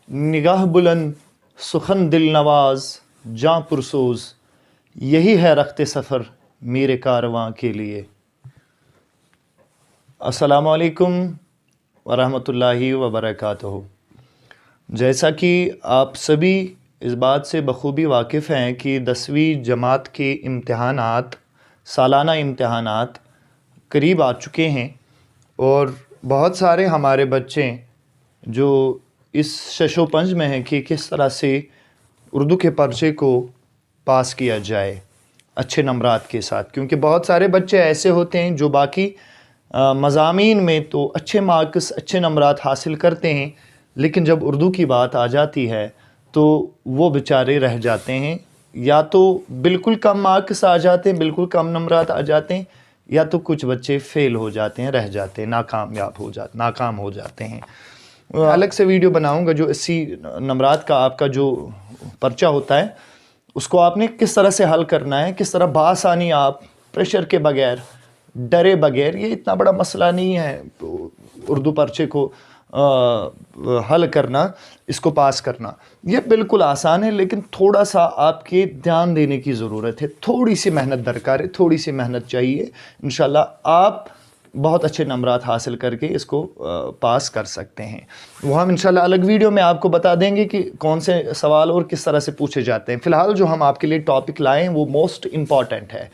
निगाह बुलंद सुखन दिल नवाज जां पुरसोज, यही है रख्ते सफ़र मेरे कारवां के लिए। अस्सलामु अलैकुम वरहमतुल्लाहि वबरकातुहू। जैसा कि आप सभी इस बात से बखूबी वाकिफ़ हैं कि 10वीं जमात के इम्तहानात, सालाना इम्तहानात करीब आ चुके हैं और बहुत सारे हमारे बच्चे जो इस शशोपंज में हैं कि किस तरह से उर्दू के पर्चे को पास किया जाए अच्छे नंबरात के साथ, क्योंकि बहुत सारे बच्चे ऐसे होते हैं जो बाकी मज़ामीन में तो अच्छे मार्क्स, अच्छे नंबरात हासिल करते हैं, लेकिन जब उर्दू की बात आ जाती है तो वो बेचारे रह जाते हैं, या तो बिल्कुल कम मार्क्स आ जाते हैं, बिल्कुल कम नंबरात आ जाते हैं, या तो कुछ बच्चे फ़ेल हो जाते हैं, रह जाते हैं, नाकाम हो जाते हैं। अलग से वीडियो बनाऊंगा जो 80 नंबरात का आपका जो पर्चा होता है उसको आपने किस तरह से हल करना है, किस तरह बआसानी आप प्रेशर के बगैर, डरे बगैर, ये इतना बड़ा मसला नहीं है उर्दू पर्चे को हल करना, इसको पास करना, ये बिल्कुल आसान है, लेकिन थोड़ा सा आपके ध्यान देने की ज़रूरत है, थोड़ी सी मेहनत दरकार है, थोड़ी सी मेहनत चाहिए। इंशाल्लाह आप बहुत अच्छे नंबरात हासिल करके इसको पास कर सकते हैं। वो हम इंशाल्लाह अलग वीडियो में आपको बता देंगे कि कौन से सवाल और किस तरह से पूछे जाते हैं। फ़िलहाल जो हम आपके लिए टॉपिक लाए हैं वो मोस्ट इम्पॉर्टेंट है,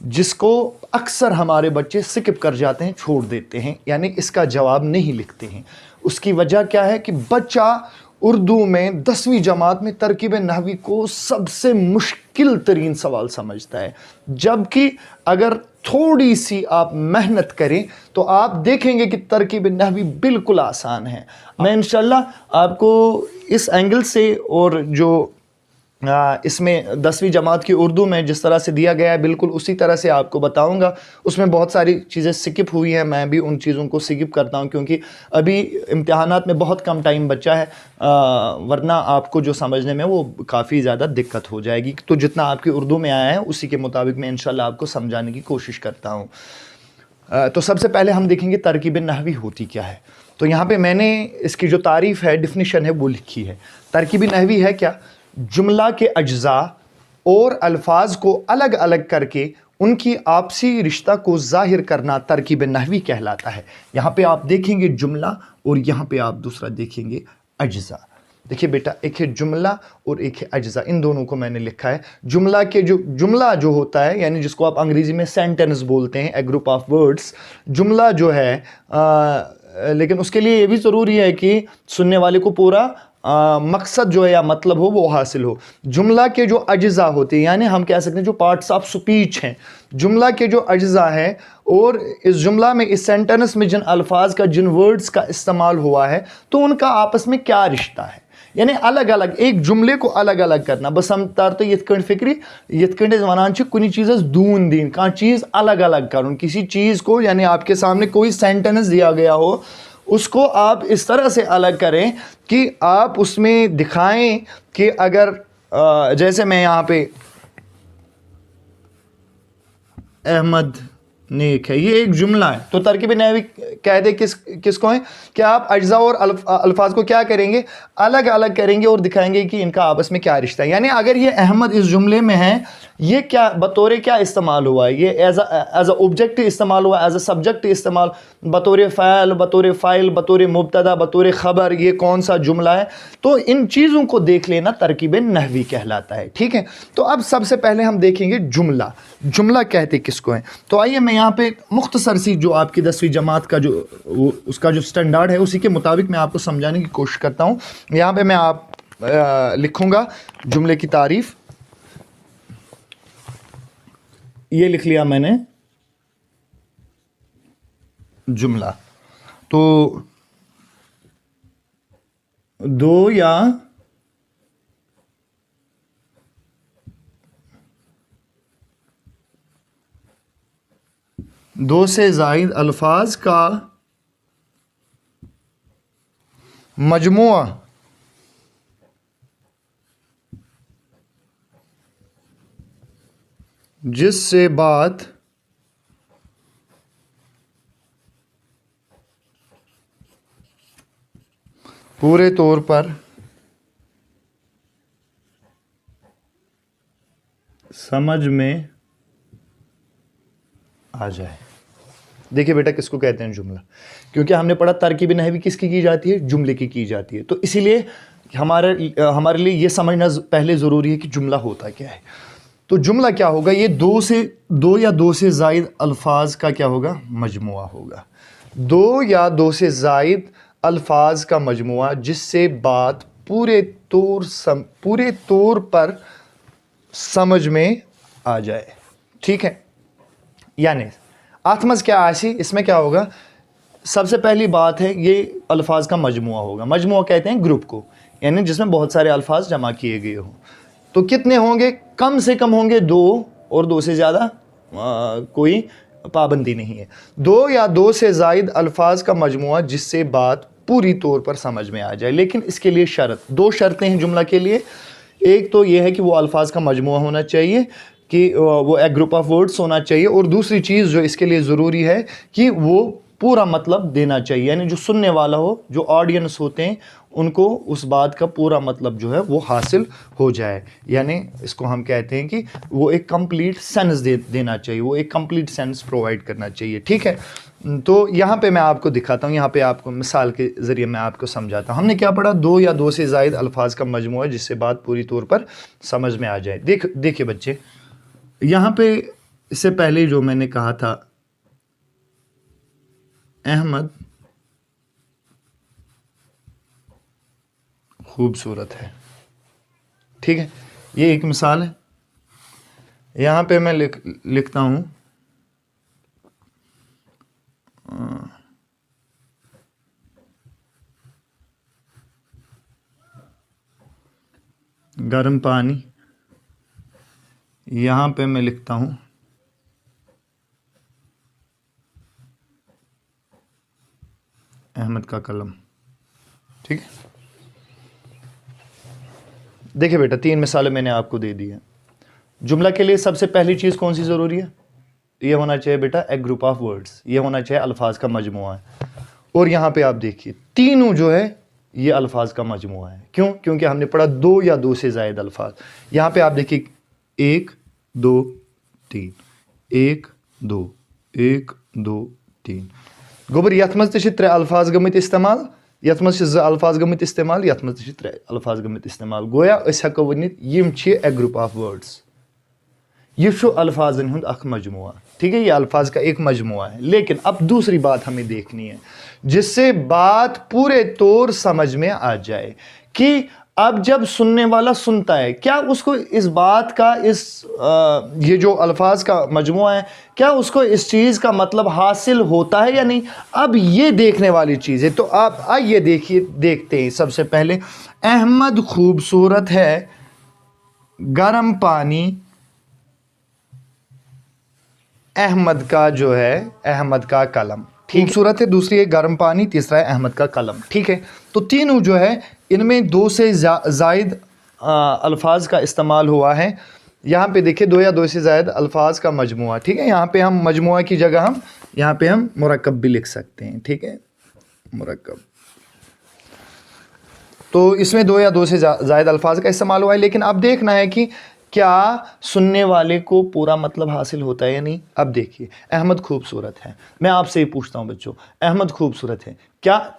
जिसको अक्सर हमारे बच्चे स्किप कर जाते हैं, छोड़ देते हैं, यानी इसका जवाब नहीं लिखते हैं। उसकी वजह क्या है कि बच्चा उर्दू में 10वीं जमात में तरकीब नहवी को सबसे मुश्किल तरीन सवाल समझता है, जबकि अगर थोड़ी सी आप मेहनत करें तो आप देखेंगे कि तरकीब नहवी बिल्कुल आसान है। मैं इंशाल्लाह आपको इस एंगल से और जो इसमें 10वीं जमात की उर्दू में जिस तरह से दिया गया है बिल्कुल उसी तरह से आपको बताऊंगा। उसमें बहुत सारी चीज़ें स्किप हुई हैं, मैं भी उन चीज़ों को स्किप करता हूं क्योंकि अभी इम्तिहानात में बहुत कम टाइम बचा है, वरना आपको जो समझने में वो काफ़ी ज़्यादा दिक्कत हो जाएगी। तो जितना आपकी उर्दू में आया है उसी के मुताबिक मैं इंशाल्लाह आपको समझाने की कोशिश करता हूँ। तो सबसे पहले हम देखेंगे तरकीब नहवी होती क्या है। तो यहाँ पे मैंने इसकी जो तारीफ़ है, डिफिनीशन है, वो लिखी है। तरकीब नहवी है क्या? जुमला के अज्जा और अल्फाज को अलग अलग करके उनकी आपसी रिश्ता को ज़ाहिर करना तरकीब नहवी कहलाता है। यहाँ पे आप देखेंगे जुमला और यहाँ पे आप दूसरा देखेंगे अज्जा। देखिए बेटा, एक है जुमला और एक है अज्जा, इन दोनों को मैंने लिखा है। जुमला जो होता है, यानी जिसको आप अंग्रेजी में सेंटेंस बोलते हैं, ए ग्रुप ऑफ वर्ड्स, जुमला जो है लेकिन उसके लिए ये भी ज़रूरी है कि सुनने वाले को पूरा मकसद जो है या मतलब हो वो हासिल हो। जुमला के जो अज्जा होते हैं, यानी हम कह सकते हैं जो पार्ट्स ऑफ स्पीच हैं, जुमला के जो अज्जा हैं, और इस जुमला में, इस सेंटेंस में जिन अल्फाज का, जिन वर्ड्स का इस्तेमाल हुआ है, तो उनका आपस में क्या रिश्ता है, यानी अलग अलग एक जुमले को अलग अलग करना। बस हम तारते यथ फिक्री यथ वनान कुछ चीज़ दून दीन का चीज़ अलग अलग करूँ, किसी चीज़ को, यानी आपके सामने कोई सेंटेंस दिया गया हो उसको आप इस तरह से अलग करें कि आप उसमें दिखाएं कि अगर जैसे मैं यहाँ पे अहमद नेक है, ये एक जुमला है, तो तरकीब नहवी कहते किसको है कि आप अज्जा और अल्फाज को क्या करेंगे, अलग अलग करेंगे और दिखाएंगे कि इनका आपस में क्या रिश्ता है। यानी अगर ये अहमद इस जुमले में है, ये क्या बतौर क्या इस्तेमाल हुआ है, ये एज अ ऑब्जेक्ट इस्तेमाल हुआ, एज अ सब्जेक्ट इस्तेमाल, बतौर फ़ाइल, बतौर फ़ाइल, बतौर मुब्तदा, बतौर ख़बर, ये कौन सा जुमला है। तो इन चीज़ों को देख लेना तरकीब नहवी कहलाता है। ठीक है, तो अब सबसे पहले हम देखेंगे जुमला। जुमला कहते किसको है। तो आइए मैं यहाँ पे मुख्तसर सी जो आपकी 10वीं जमात का जो उसका जो स्टैंडर्ड है उसी के मुताबिक मैं आपको समझाने की कोशिश करता हूँ। यहाँ पे मैं आप लिखूँगा जुमले की तारीफ़, ये लिख लिया मैंने जुमला। तो दो या दो से ज़ायद अल्फाज का मजमुआ जिससे बात पूरे तौर पर समझ में आ जाए। देखिए बेटा किसको कहते हैं जुमला, क्योंकि हमने पढ़ा तरकीब नहवी किसकी की जाती है, जुमले की जाती है। तो इसीलिए हमारे लिए ये समझना पहले ज़रूरी है कि जुमला होता क्या है। तो जुमला क्या होगा, ये दो या दो से ज़ायद अल्फाज का क्या होगा, मजमुआ होगा। दो या दो से ज़ायद अल्फाज का मजमुआ जिससे बात पूरे तौर पर समझ में आ जाए। ठीक है, यानी आत्मज क्या आसी, इसमें क्या होगा, सबसे पहली बात है ये अल्फाज का मजमुआ होगा। मजमुआ कहते हैं ग्रुप को, यानी जिसमें बहुत सारे अल्फाज जमा किए गए हों। तो कितने होंगे, कम से कम होंगे दो, और दो से ज़्यादा कोई पाबंदी नहीं है। दो या दो से ज़ायद अल्फाज का मजमुआ जिससे बात पूरी तौर पर समझ में आ जाए। लेकिन इसके लिए दो शर्तें हैं जुमला के लिए। एक तो ये है कि वो अल्फाज का मजमुआ होना चाहिए, कि वो एक ग्रुप ऑफ वर्ड्स होना चाहिए, और दूसरी चीज़ जो इसके लिए ज़रूरी है कि वो पूरा मतलब देना चाहिए, यानी जो सुनने वाला हो, जो ऑडियंस होते हैं, उनको उस बात का पूरा मतलब जो है वो हासिल हो जाए। यानी इसको हम कहते हैं कि वो एक कंप्लीट सेंस देना चाहिए, वो एक कंप्लीट सेंस प्रोवाइड करना चाहिए। ठीक है, तो यहाँ पे मैं आपको दिखाता हूँ, यहाँ पे आपको मिसाल के ज़रिए मैं आपको समझाता हूँ। हमने क्या पढ़ा, दो या दो से ज़ायद अल्फाज का मजमुआ जिससे बात पूरी तौर पर समझ में आ जाए। देखिए बच्चे, यहाँ पे इससे पहले जो मैंने कहा था, अहमद खूबसूरत है। ठीक है, ये एक मिसाल है। यहाँ पे मैं लिखता हूँ गर्म पानी, यहाँ पे मैं लिखता हूँ अहमद का कलम। ठीक है, देखिए बेटा, तीन मिसालें मैंने आपको दे दी हैं। जुमला के लिए सबसे पहली चीज़ कौन सी ज़रूरी है, ये होना चाहिए बेटा एक ग्रुप ऑफ वर्ड्स, ये होना चाहिए अल्फाज का मजमुआ है। और यहाँ पे आप देखिए तीनों जो है ये अल्फाज का मजमुआ है। क्यों, क्योंकि हमने पढ़ा दो या दो से ज़ायद अल्फाज। यहाँ पे आप देखिए 1 2 3, 1 2 1 2 3 गोबर यथ मज त्रे अल्फाज गमित इस्तेमाल, यथ मज अल्फाज गमित इस्तेमाल, यथ मज त्रे अल्फाज गमित इस्तेमाल। गोया अस हेको वनित यिम छ ए ग्रुप ऑफ वर्ड्स, ये शो अल्फाजन हुंद अख मजमुआ। ठीक है, ये अल्फाज का एक मजमुआ है। लेकिन अब दूसरी बात हमें देखनी है जिससे बात पूरे तौर समझ में आ जाए, कि अब जब सुनने वाला सुनता है, क्या उसको इस बात का ये जो अल्फाज का मजमुआ है, क्या उसको इस चीज़ का मतलब हासिल होता है या नहीं। अब ये देखने वाली चीज़ है। तो आप आइए देखते हैं। सबसे पहले अहमद खूबसूरत है, गर्म पानी अहमद का जो है, अहमद का कलम। खूबसूरत है, दूसरी है गर्म पानी, तीसरा है अहमद का कलम। ठीक है, तो तीनों जो है इनमें दो से ज़ायद अल्फाज का इस्तेमाल हुआ है। यहाँ पे देखिए दो या दो से ज़ायद अल्फाज का मजमुआ। ठीक है, यहाँ पे हम मजमुआ की जगह हम यहाँ पे हम मुरक्कब भी लिख सकते हैं। ठीक है, मुरक्कब। तो इसमें दो या दो से ज़ायद अल्फाज का इस्तेमाल हुआ है। लेकिन अब देखना है कि क्या सुनने वाले को पूरा मतलब हासिल होता है या नहीं। अब देखिए, अहमद खूबसूरत है, मैं आपसे ही पूछता हूँ बच्चों, अहमद खूबसूरत है, क्या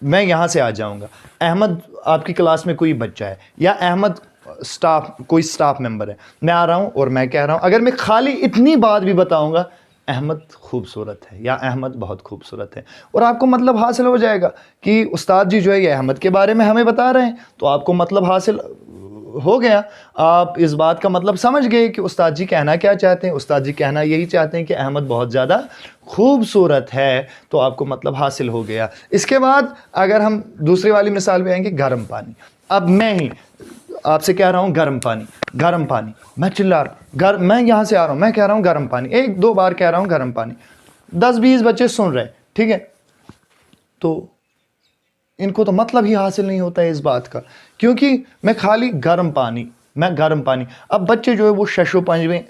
मैं यहाँ से आ जाऊँगा, अहमद आपकी क्लास में कोई बच्चा है, या अहमद कोई स्टाफ मेंबर है, मैं आ रहा हूँ और मैं कह रहा हूँ, अगर मैं खाली इतनी बात भी बताऊँगा अहमद खूबसूरत है या अहमद बहुत खूबसूरत है, और आपको मतलब हासिल हो जाएगा कि उस्ताद जी जो है ये अहमद के बारे में हमें बता रहे हैं, तो आपको मतलब हासिल हो गया। आप इस बात का मतलब समझ गए कि उस्ताद जी कहना क्या चाहते हैं। उस्ताद जी कहना यही चाहते हैं कि अहमद बहुत ज़्यादा खूबसूरत है, तो आपको मतलब हासिल हो गया। इसके बाद अगर हम दूसरी वाली मिसाल पे आएंगे, गर्म पानी। अब मैं ही आपसे कह रहा हूँ गर्म पानी, गर्म पानी, मैं चिल्ला रहा हूँ, मैं यहाँ से आ रहा हूँ, मैं कह रहा हूँ गर्म पानी, 1-2 बार कह रहा हूँ गर्म पानी, 10-20 बच्चे सुन रहे। ठीक है, तो इनको तो मतलब ही हासिल नहीं होता है इस बात का, क्योंकि मैं खाली गर्म पानी, मैं गर्म पानी। अब बच्चे जो है वो शशो पंज में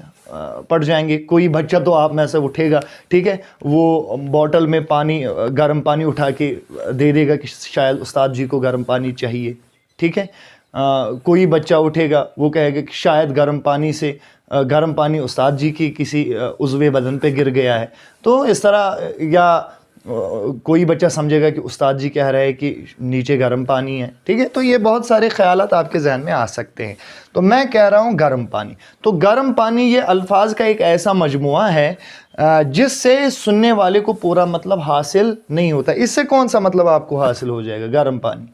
पड़ जाएंगे। कोई बच्चा तो आप में से उठेगा, ठीक है, वो बॉटल में पानी, गर्म पानी उठा के दे देगा कि शायद उस्ताद जी को गर्म पानी चाहिए। ठीक है, कोई बच्चा उठेगा, वो कहेगा कि शायद गर्म पानी से गर्म पानी उस्ताद जी की किसी उज़्वे बदन पे गिर गया है, तो इस तरह, या कोई बच्चा समझेगा कि उस्ताद जी कह रहे हैं कि नीचे गर्म पानी है, ठीक है। तो ये बहुत सारे ख्यालात आपके जहन में आ सकते हैं। तो मैं कह रहा हूँ गर्म पानी। तो गर्म पानी ये अल्फाज का एक ऐसा मजमुआ है जिससे सुनने वाले को पूरा मतलब हासिल नहीं होता। इससे कौन सा मतलब आपको हासिल हो जाएगा? गर्म पानी।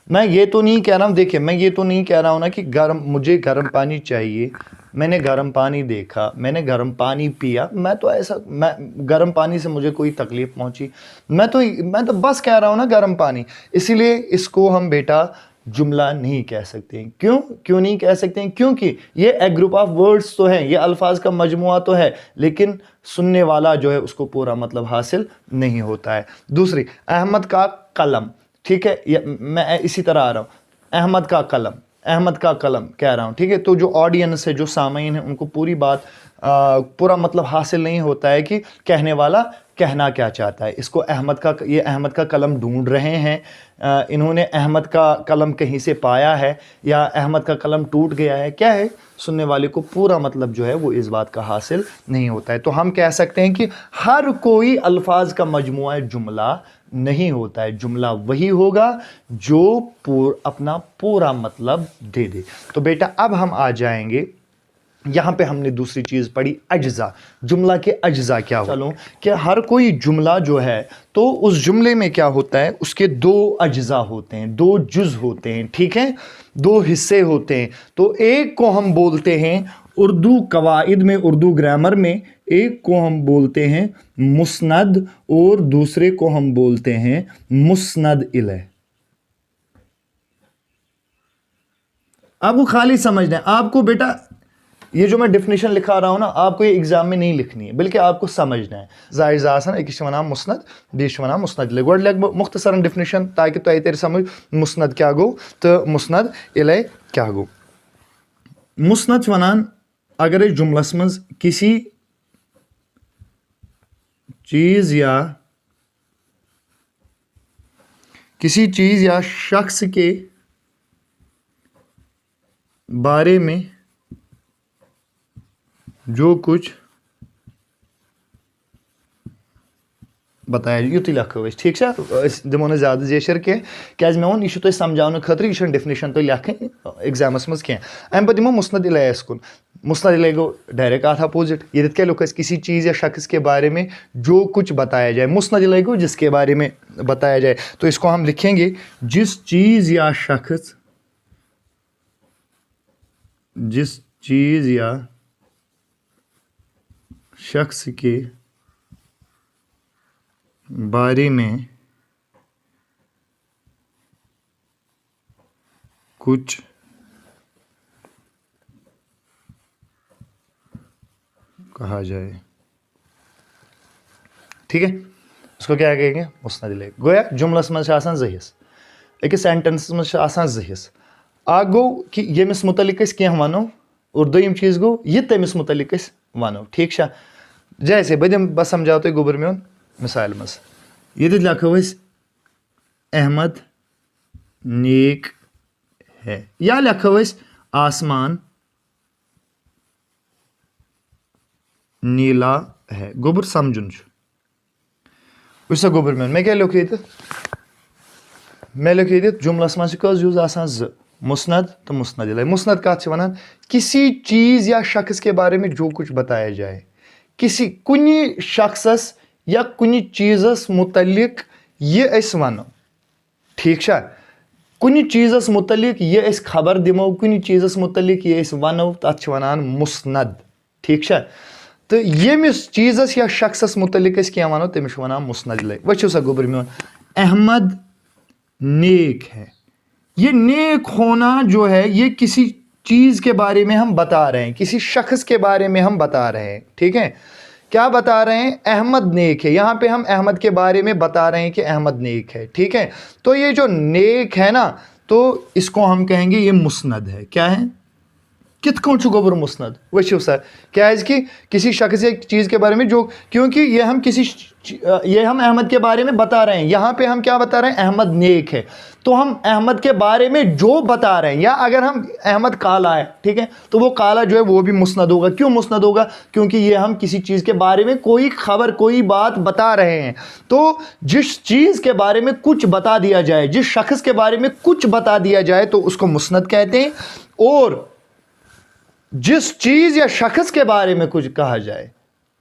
मैं ये तो नहीं कह रहा हूँ, देखिए मैं ये तो नहीं कह रहा हूँ ना कि मुझे गर्म पानी चाहिए, मैंने गर्म पानी देखा, मैंने गर्म पानी पिया, मैं गर्म पानी से मुझे कोई तकलीफ पहुंची, मैं तो बस कह रहा हूँ ना गर्म पानी। इसीलिए इसको हम बेटा जुमला नहीं कह सकते हैं। क्यों नहीं कह सकते हैं? क्योंकि ये एक ग्रुप ऑफ वर्ड्स तो हैं, ये अल्फाज का मजमुआ तो है, लेकिन सुनने वाला जो है उसको पूरा मतलब हासिल नहीं होता है। दूसरी, अहमद का कलम, ठीक है, मैं इसी तरह आ रहा हूँ, अहमद का कलम कह रहा हूँ, ठीक है। तो जो ऑडियंस है, जो सामीन है, उनको पूरी बात पूरा मतलब हासिल नहीं होता है कि कहने वाला कहना क्या चाहता है। इसको ये अहमद का कलम ढूंढ रहे हैं, इन्होंने अहमद का कलम कहीं से पाया है, या अहमद का कलम टूट गया है, क्या है, सुनने वाले को पूरा मतलब जो है वो इस बात का हासिल नहीं होता है। तो हम कह सकते हैं कि हर कोई अल्फाज का मजमुआ जुमला नहीं होता है। जुमला वही होगा जो अपना पूरा मतलब दे दे। तो बेटा अब हम आ जाएंगे, यहाँ पे हमने दूसरी चीज़ पढ़ी, अज्जा। जुमला के अज्जा क्या हो? चलो कि हर कोई जुमला जो है तो उस जुमले में क्या होता है, उसके दो अज्जा होते हैं, दो जुज़ होते हैं, ठीक है, दो हिस्से होते हैं। तो एक को हम बोलते हैं उर्दू कवाइद में, उर्दू ग्रामर में, एक को हम बोलते हैं मुस्नद और दूसरे को हम बोलते हैं मुस्नद इलैह। आपको खाली समझना है, आपको बेटा ये जो मैं डेफिनेशन लिखा रहा हूं ना, आपको ये एग्जाम में नहीं लिखनी है, बल्कि आपको समझना है। जाहिर आसान एक वनान मुस्नद, बीस वनान मुस्नद इलैह। गोड लग मुख्तसरन डेफिनेशन ताकि तो तेरे समझ मुस्नद क्या गो तो मुस्नद इलैह क्या गो। मुस्नद वनान अगर जुमलस मज किसी चीज या शख्स के बारे में जो कुछ बताया युति लिखो, ठीक है। दिमो ना ज्यादा जेशर के क्या मे वो यह समझाने खतर, यह डेफिनेशन तो लिखन एग्जामस मज क्या। अम पे दिमो मुस्नद इलैह कुन। मुस्नद इलैह गो डायरेक्ट आता अपोजिट, ये क्या लुक किसी चीज़ या शख्स के बारे में जो कुछ बताया जाए। मुस्नद इलैह गो जिसके बारे में बताया जाए। तो इसको हम लिखेंगे जिस चीज़ या शख्स के बारे में कुछ कहा जाए, ठीक है, उसको क्या कहेंगे, मुस्नद इलैह। गोया जुमलस मज ज़हिस, अकिस सेंटेंस मज ज़हिस। आ गो कि यमिस मुतलिक कह वनो, और दोयम चीज़ गो यह तमिस मुतलिक वनो, ठीक है। जैसे बस समझाओ तो गोबर में मिसाल मज ये लिखो अहमद नेक है, या लिखो आसमान नीला है। गोबर समझुन उस गोबर में मैं क्या लिख ये, मैं लिख ये जुमलस मज यूज आसान मुस्नद तो मुस्नद इलैह। मुस्नद कत वनान किसी चीज़ या शख्स के बारे में जो कुछ बताया जाए, किसी कुनी शख्सस या कुनी चीज़स मुतलिक ये वनो, ठीक है, कुनी चीज़स मुतलिक ये खबर दिमो, कुनी चीज़स मुतलिक ये वनो, तथ वनान मुस्नद, ठीक है। तो यमिस चीज़स या शख्सस मुतलिक क्या वनो तमिस वनान मुस्नद इलैह। वो सा गोबर में अहमद नेक है, ये नेक होना जो है ये किसी चीज़ के बारे में हम बता रहे हैं, किसी शख्स के बारे में हम बता रहे हैं, ठीक है। क्या बता रहे हैं, अहमद नेक है। यहाँ पे हम अहमद के बारे में बता रहे हैं कि अहमद नेक है, ठीक है। तो ये जो नेक है ना, तो इसको हम कहेंगे ये मुस्नद है। क्या है, کت کون گوبر مسند وچھو سا کیاز کہ کسی شخص یا چیز کے بارے میں جو کیونکہ یہ ہم احمد کے بارے میں بتا رہے ہیں. یہاں پہ ہم کیا بتا رہے ہیں؟ احمد نیک ہے. تو ہم احمد کے بارے میں جو بتا رہے ہیں، یا اگر ہم احمد کالا ہے، ٹھیک ہے، تو وہ کالا جو ہے وہ بھی مسند ہوگا. کیوں مسند ہوگا؟ کیونکہ یہ ہم کسی چیز کے بارے میں کوئی خبر، کوئی بات بتا رہے ہیں. تو جس چیز کے بارے میں کچھ بتا دیا جائے، جس شخص کے بارے میں کچھ بتا دیا جائے تو اس کو مسند کہتے ہیں. اور جس چیز یا شخص کے بارے میں کچھ کہا جائے،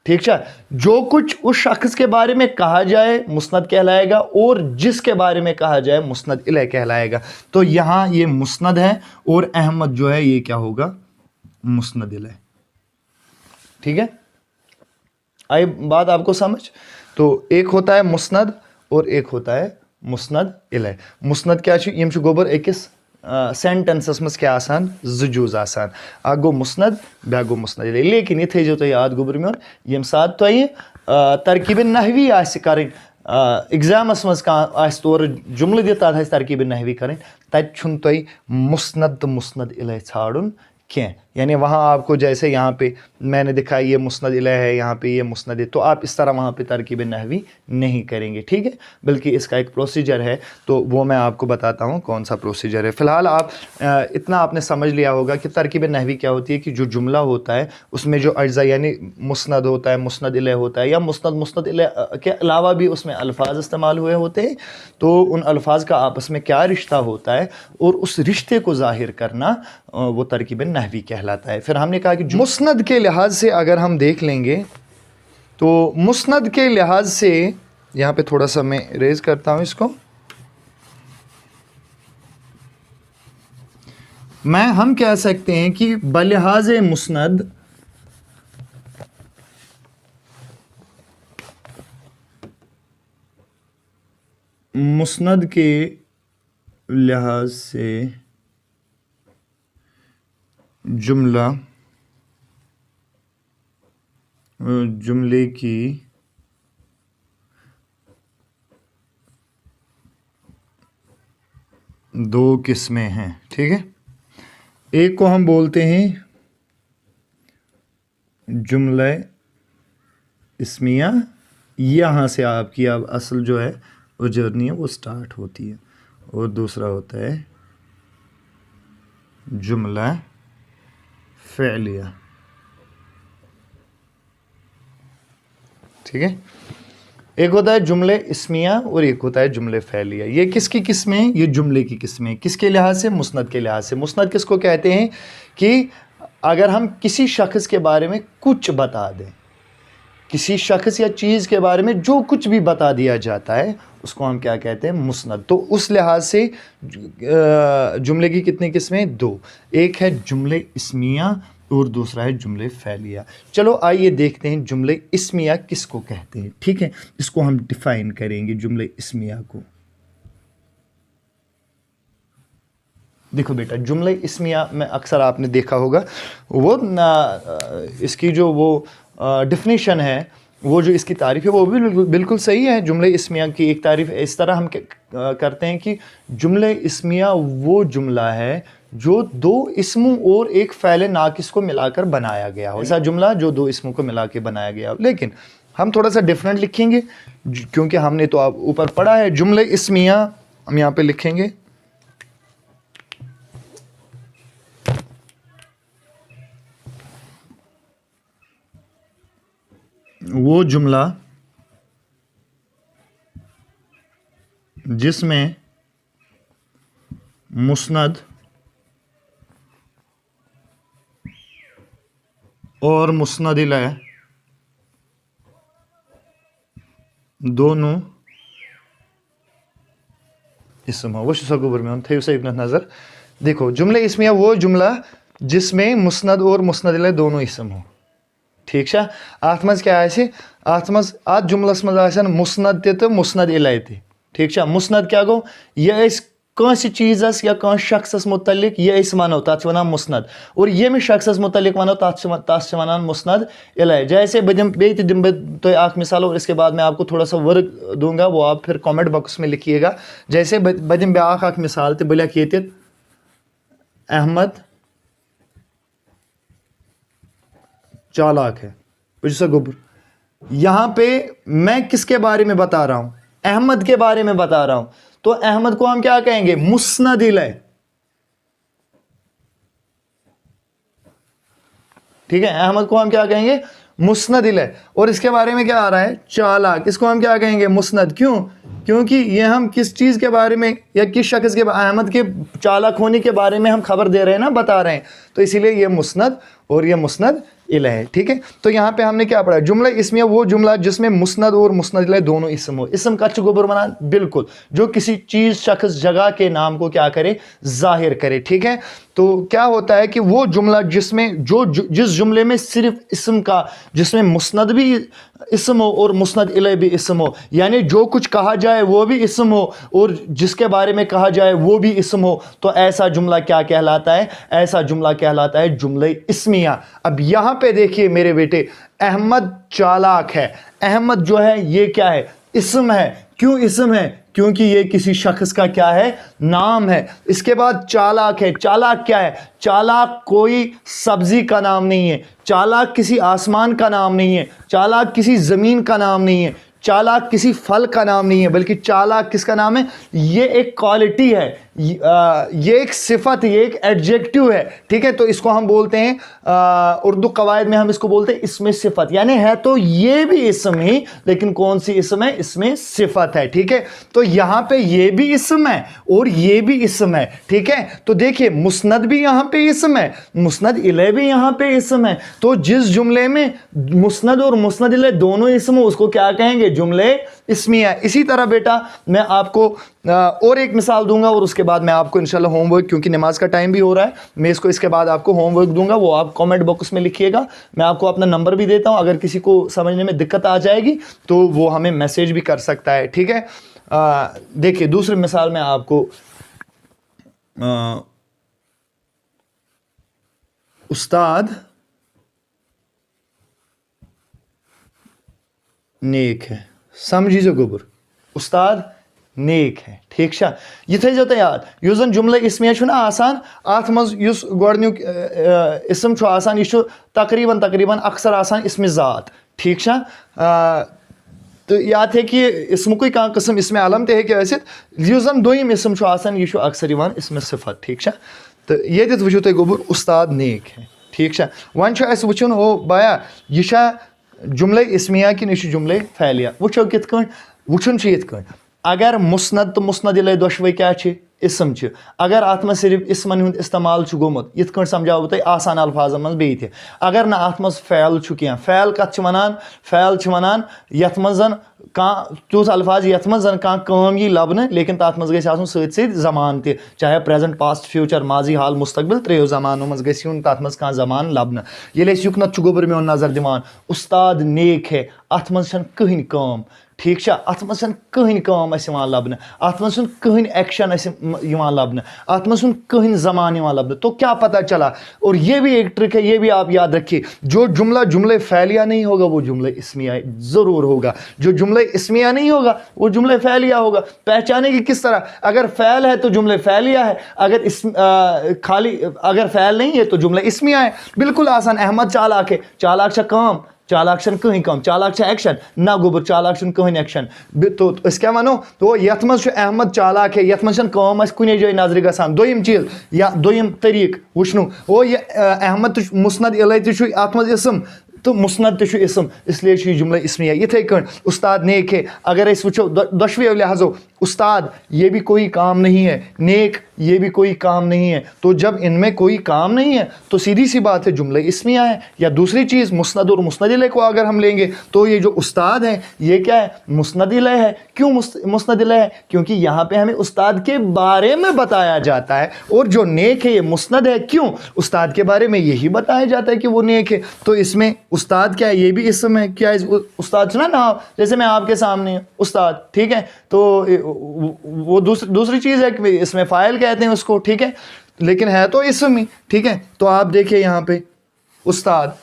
ٹھیک ہے، جو کچھ اس شخص کے بارے میں کہا جائے مسند کہلائے گا، اور جس کے بارے میں کہا جائے مسند الیہ کہلائے گا. تو یہاں یہ مسند ہے اور احمد جو ہے یہ کیا ہوگا؟ مسند الیہ. ٹھیک ہے، آئی بات آپ کو سمجھ؟ تو ایک ہوتا ہے مسند اور ایک ہوتا ہے مسند الیہ. مسند کیا یم گوبر اکس سینٹنسس مز کیا آسان؟ زجوز آسان. اکھ گو مسند، بیا گو مسند الیہ. لیکن یہ تھیزو تُہۍ یاد گوبر میون، یم سات تُہۍ ترکیب نحوی آسہِ کَرٕنۍ، ایگزامس مز کانٛہہ آسہِ تورٕ جملہٕ دِتھ تتھ آسہِ ترکیب نحوی کَرٕنۍ، تتہِ چھُنہٕ تُہۍ مسند تہٕ مسند الیہ ژھانڈُن کینٛہہ. یعنی وہاں آپ کو جیسے یہاں پہ میں نے دکھا یہ مسند الیہ ہے، یہاں پہ یہ مسند ہے، تو آپ اس طرح وہاں پہ ترکیب نحوی نہیں کریں گے. ٹھیک ہے، بلکہ اس کا ایک پروسیجر ہے، تو وہ میں آپ کو بتاتا ہوں کون سا پروسیجر ہے. فی الحال اتنا آپ نے سمجھ لیا ہوگا کہ ترکیب نحوی کیا ہوتی ہے، کہ جو جملہ ہوتا ہے اس میں جو اجزاء یعنی مسند ہوتا ہے، مسند الیہ ہوتا ہے، یا مسند الیہ کے علاوہ بھی اس میں الفاظ استعمال ہوئے ہوتے ہیں، تو ان الفاظ کا آپس میں کیا رشتہ ہوتا ہے اور اس رشتے کو ظاہر کرنا وہ ترکیب نحوی کہلاتا ہے. پھر ہم نے کہا کہ مسند کے لحاظ سے اگر ہم دیکھ لیں گے تو مسند کے لحاظ سے یہاں پہ تھوڑا سا میں ریز کرتا ہوں اس کو، ہم کہہ سکتے ہیں کہ بلحاظ مسند مسند کے لحاظ سے جملے کی دو قسمیں ہیں. ٹھیک ہے، ایک کو ہم بولتے ہیں جملہ اسمیہ، یہاں سے آپ کی اب اصل جو ہے وہ جرنی ہے وہ سٹارٹ ہوتی ہے، اور دوسرا ہوتا ہے جملہ فعلیہ. ٹھیک ہے، ایک ہوتا ہے جملے اسمیہ اور ایک ہوتا ہے جملے فعلیہ. یہ کس کی قسمیں؟ یہ جملے کی قسمیں. کس کے لحاظ سے؟ مسند کے لحاظ سے. مسند کس کو کہتے ہیں؟ کہ اگر ہم کسی شخص کے بارے میں کچھ بتا دیں، کسی شخص یا چیز کے بارے میں جو کچھ بھی بتا دیا جاتا ہے اس کو ہم کیا کہتے ہیں؟ مسند. تو اس لحاظ سے جملے کی کتنی قسمیں؟ دو. ایک ہے جملے اسمیہ اور دوسرا ہے جملے فعلیہ. چلو آئیے دیکھتے ہیں جملے اسمیہ کس کو کہتے ہیں. ٹھیک ہے، اس کو ہم ڈیفائن کریں گے جملے اسمیہ کو. دیکھو بیٹا، جملے اسمیہ میں اکثر آپ نے دیکھا ہوگا وہ اس کی جو وہ ڈیفینیشن ہے، وہ جو اس کی تعریف ہے وہ بھی بالکل صحیح ہے. جملے اسمیہ کی ایک تعریف اس طرح ہم کرتے ہیں کہ جملے اسمیہ وہ جملہ ہے جو دو اسموں اور ایک فعل ناقص کو ملا کر بنایا گیا ہو. ایسا جملہ جو دو اسموں کو ملا کے بنایا گیا ہو. لیکن ہم تھوڑا سا ڈفرینٹ لکھیں گے کیونکہ ہم نے تو آپ اوپر پڑھا ہے. جملے اسمیہ ہم یہاں پہ لکھیں گے وہ جملہ جس میں مسند اور مسند الیہ دونوں اسم ہو. وہ سگوبر میں تھیو سے ابن نظر. دیکھو، جملے اسمیہ وہ جملہ جس میں مسند اور مسند الیہ دونوں اسم ہو. ٹھیک ہے، ات مز کیا آسہِ؟ ات مز ات جملس مز آسن مسند تہِ تہٕ مسند الیہ تہِ. ٹھیک ہے، مسند کیا گو؟ یہ کانٛسہِ چیٖزس یا کانٛسہِ شخصس متعلق یہ أسۍ ونو تتھ چھِ ونان مسند، اور ییٚمِس شخصس متعلق ونو تتھ چھِ ونان مسند الیہ. جیسے بیٚیہِ تہِ دِمہٕ بہٕ تۄہہِ اکھ مثال اور اس کے بعد میں آپ کو تھوڑا سا ورک دوں گا، وہ آپ پھر کامنٹ باکس میں لکھیے گا. جیسے بہٕ دِمہٕ بیٛاکھ اکھ مثال تہِ، بہٕ لیکھٕ ییٚتہِ احمد चालाक है। बुझ गोबर, यहाँ पे मैं किसके बारे में बता रहा हूँ? अहमद के बारे में बता रहा हूँ। तो अहमद को हम क्या कहेंगे? मुस्नद इलैह। ठीक है, अहमद को हम क्या कहेंगे? मुस्नद इलैह। और इसके बारे में क्या आ रहा है? चालाक। इसको हम क्या कहेंगे? मुस्नद। क्यों? क्योंकि ये हम किस चीज़ के बारे में या किस शख्स के, अहमद के चालाक होने के बारे में हम खबर दे रहे हैं ना, बता रहे हैं, तो इसीलिए ये मुस्नद और ये मुस्नद इलैह है। ठीक है, तो यहाँ पे हमने क्या पढ़ा? जुमला इस्मिया वो जुमला जिसमें मुस्नद और मुस्नद इलैह दोनों इस्म हो। इस्म का गोबर बना, बिल्कुल, जो किसी चीज़, शख्स, जगह के नाम को क्या करे? जाहिर करे। ठीक है, तो क्या होता है कि वो जुमला जिसमें जिस जुमले में सिर्फ इस्म का, जिसमें मुस्नद भी इस्म हो और मुस्नद इलैह भी इस्म हो, यानी जो कुछ कहा जाए वो भी इस्म हो और जिसके बारे में कहा जाए वो भी इस्म हो, तो ऐसा जुमला क्या कहलाता है? ऐसा जुमला कहलाता है जुमले इस्मिया। अब यहाँ पे देखिए मेरे बेटे, अहमद चालाक है। अहमद जो है ये क्या है? इस्म है। क्यों इस्म है? क्योंकि ये किसी शख्स का क्या है? नाम है। इसके बाद चालाक है। चालाक क्या है? चालाक कोई सब्जी का नाम नहीं है, चालाक किसी आसमान का नाम नहीं है, चालाक किसी ज़मीन का नाम नहीं है, चालाक किसी फल का नाम नहीं है, बल्कि चालाक किसका नाम है? ये एक क्वालिटी है, ये एक सिफत, ये एक एडजेक्टिव है। ठीक है, तो इसको हम बोलते हैं, उर्दू कवायद में हम इसको बोलते हैं इसमें सिफत, यानी है तो ये भी इसम ही, लेकिन कौन सी इसम है? इसमें सिफत है। ठीक है, तो यहाँ पे ये भी इसम है और ये भी इसम है। ठीक है, तो देखिए मुस्नद भी यहाँ पे इसम है, मुस्नद इलैह भी यहाँ पे इसम है। तो जिस जुमले में मुस्नद और मुस्नद इलैह दोनों इसम हो उसको क्या कहेंगे? जुमले इस्मिया। इसी तरह बेटा मैं आपको और एक मिसाल दूंगा और उसके बाद मैं आपको इंशाल्लाह होमवर्क, क्योंकि नमाज का टाइम भी हो रहा है, मैं इसको इसके बाद आपको होमवर्क दूंगा, वो आप कमेंट बॉक्स में लिखिएगा। मैं आपको अपना नंबर भी देता हूं, अगर किसी को समझने में दिक्कत आ जाएगी तो वो हमें मैसेज भी कर सकता है। ठीक है, देखिए दूसरी मिसाल में आपको उस्ताद नेक है। समझिए गोबर, उस्ताद नेक है। ठीक है, ये थो तो याद, युस जन जुमला इस्मिया आसान, अत मज युस गोडन्युक इस्म छु आसान, यह तकरीबन अक्सर आसान इस्म ज़ात। ठीक है, तो याद है कि इस्मुक कह किस्म इसमें आलम ते हेके आसित, युस जन दोयम इस्म छु आसान, यह अक्सर इवान इस्म सिफत। ठीक है, तो ये वुचो तुम गोबर उस्ताद नेक है। ठीक है, वन वुचन हो बाया यह जुमले इस्मिया कि यह जुमले फैलिया। वुचो कित वुचन यित अगर मुस्नद तो मुस्नद इलैह दोशवे क्या इस्म, अगर अत में सिर्फ इस्मन हुंद इस्तेमाल गोमुत, यित समझाओ तुम आसान अल्फाज मज बे, अगर ना अत मज फैल कह, फैल कत वनान? फैल वनान यथ मज तुथ अल्फाज यथ मज कम यी लबन, लेकिन तथ मज गन सत जमान त, चाहे प्रेजेंट, पास्ट, फ्यूचर, माजी, हाल, मुस्तकबिल, त्रेयो जमानों मज गन तथ मज कह जमान लबन। ये युकनत गोबर मे नजर दिवान, उस्ताद नेक है, अत मज कहीं कम। ठीक है, अत मज कहीं कम लबन, अत मज कहीं एक्शन लबन, अत मज कहीं जमान लबन। तो क्या पता चला? और ये भी एक ट्रिक है, ये भी आप याद रखिए, जो जुमला जुमले फैलिया नहीं होगा वो जुमले इस्मिया ज़रूर होगा, जो जुमले इस्मिया नहीं होगा वो जुमले फैलिया होगा। पहचाने की किस तरह? अगर फैल है तो जुमले फैलिया है, अगर खाली अगर फैल नहीं है तो जुमले इस्मिया है। बिल्कुल आसान। अहमद चालाक है, चालाक से कम, चालाक कहीं कम, चालाक एक्शन ना गोबर, चालाक कहीं एक्शन। तो क्या वनो? तो यथ मज अहमद चालाक है, यथ मज कम कुने जाए नजर गसान। दोयम चीज या दोयम तरीक वुचनु, वो ये अहमद मुस्नद इलैह तु अत मज इस्म, तो मुस्नद तु इस्म, इसलिए जुमला इस्मिया। इथे कण उस्ताद नेक है, अगर इस वुचो दशवे लिहाजो, उस्ताद ये भी कोई काम नहीं है, नेक ये भी कोई काम नहीं है, तो जब इनमें कोई काम नहीं है तो सीधी सी बात है जुमला इस्मिया है। या दूसरी चीज़ मुस्नद और मुस्नद इलैह को अगर हम लेंगे तो ये जो उस्ताद है ये क्या है? मुस्नद इलैह है। क्यों मुस्नद इलैह है? क्योंकि यहाँ पे हमें उस्ताद के बारे में बताया जाता है, और जो नेक है ये मुस्नद है। क्यों? उस्ताद के बारे में यही बताया जाता है कि वो नेक है, तो इसमें उस्ताद क्या है? ये भी इस्म है। क्या है? उस्ताद सुना ना, जैसे मैं आपके सामने उस्ताद, ठीक है, तो वो दूसरी चीज़ है कि इसमें फ़ाइल कहते हैं उसको, ठीक है, लेकिन है तो इस्म ही। ठीक है, तो आप देखिए यहाँ पे उस्ताद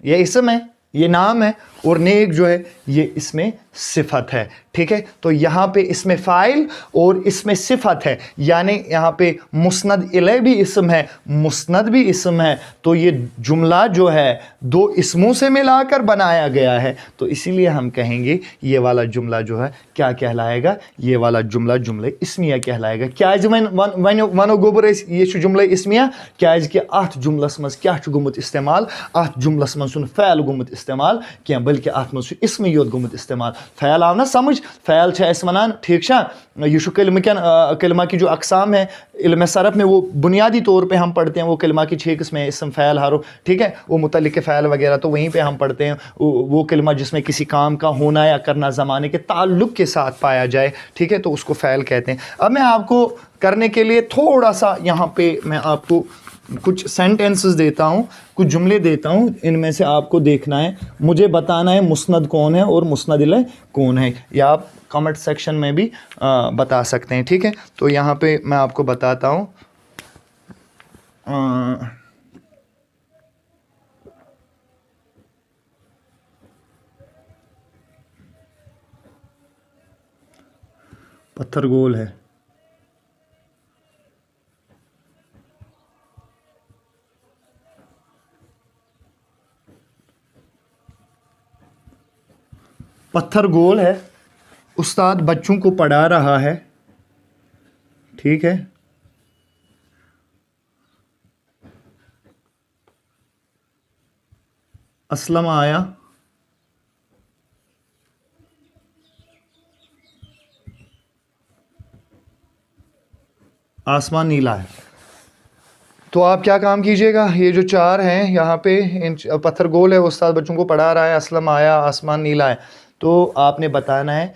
ये इस्म है, ये नाम है, اور نیک جو ہے یہ اس میں صفت ہے، ٹھیک ہے. تو یہاں پہ اس میں فاعل اور اس میں صفت ہے، یعنی یہاں پہ مسند الیہ بھی اسم ہے، مسند بھی اسم ہے. تو یہ جملہ جو ہے دو اسموں سے ملا کر بنایا گیا ہے. تو اسی لیے ہم کہیں گے یہ والا جملہ جو ہے کیا کہلائے گا؟ یہ والا جملہ جملہ اسمیہ کہلائے گا. کیازِ ونو گوبر یہ جملہ اسمیہ کیازِ کہ اتھ جملس مز کیا گومت استعمال؟ اتھ جملس مز چھُنہٕ فعل گومت استعمال کینٛہہ بلکہ اتھ مز اسمی یوت گومت استعمال. فعل آو نا سمجھ؟ فعل چھِ أسۍ ونان ٹھیک چھا، یہ کلمہ کن کلمہ کی جو اقسام ہے علم صرف میں وہ بنیادی طور پہ ہم پڑھتے ہیں وہ کلمہ کی 6 قسمیں، اسم فعل حرف، ٹھیک ہے، وہ متعلق فعل وغیرہ تو وہیں پہ ہم پڑھتے ہیں. وہ کلمہ جس میں کسی کام کا ہونا یا کرنا زمانے کے تعلق کے ساتھ پایا جائے، ٹھیک ہے، تو اس کو فعل کہتے ہیں. اب میں آپ کو کرنے کے لیے تھوڑا سا یہاں پہ میں آپ کو کچھ سینٹینسز دیتا ہوں، کچھ جملے دیتا ہوں، ان میں سے آپ کو دیکھنا ہے، مجھے بتانا ہے مسند کون ہے اور مسند الیہ کون ہے، یا آپ کمنٹ سیکشن میں بھی بتا سکتے ہیں، ٹھیک ہے. تو یہاں پہ میں آپ کو بتاتا ہوں. پتھر گول ہے، پتھر گول ہے، استاد بچوں کو پڑھا رہا ہے، ٹھیک ہے. اسلم آیا، آسمان نیلا ہے. تو آپ کیا کام کیجیے گا، یہ جو 4 ہیں یہاں پہ پتھر گول ہے، استاد بچوں کو پڑھا رہا ہے، اسلم آیا، آسمان نیلا ہے، تو آپ نے بتانا ہے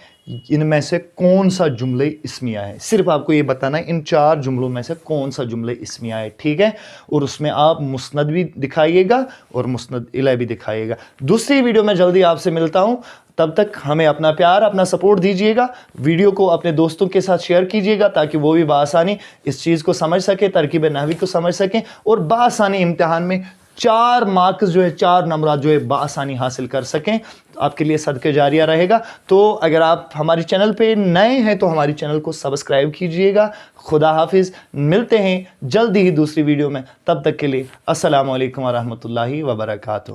ان میں سے کون سا جملہ اسمیہ ہے. صرف آپ کو یہ بتانا ہے ان 4 جملوں میں سے کون سا جملہ اسمیہ ہے، ٹھیک ہے. اور اس میں آپ مسند بھی دکھائیے گا اور مسند الیہ بھی دکھائیے گا. دوسری ویڈیو میں جلدی آپ سے ملتا ہوں، تب تک ہمیں اپنا پیار اپنا سپورٹ دیجیے گا. ویڈیو کو اپنے دوستوں کے ساتھ شیئر کیجیے گا تاکہ وہ بھی بآسانی اس چیز کو سمجھ سکیں، ترکیب نحوی کو سمجھ سکیں اور بآسانی امتحان میں 4 مارکس جو ہے 4 نمبرات جو ہے بآسانی حاصل کر سکیں. آپ کے لیے صدقہ جاریہ رہے گا. تو اگر آپ ہماری چینل پہ نئے ہیں تو ہماری چینل کو سبسکرائب کیجیے گا. خدا حافظ، ملتے ہیں جلدی ہی دوسری ویڈیو میں، تب تک کے لیے السلام علیکم ورحمۃ اللہ وبرکاتہ.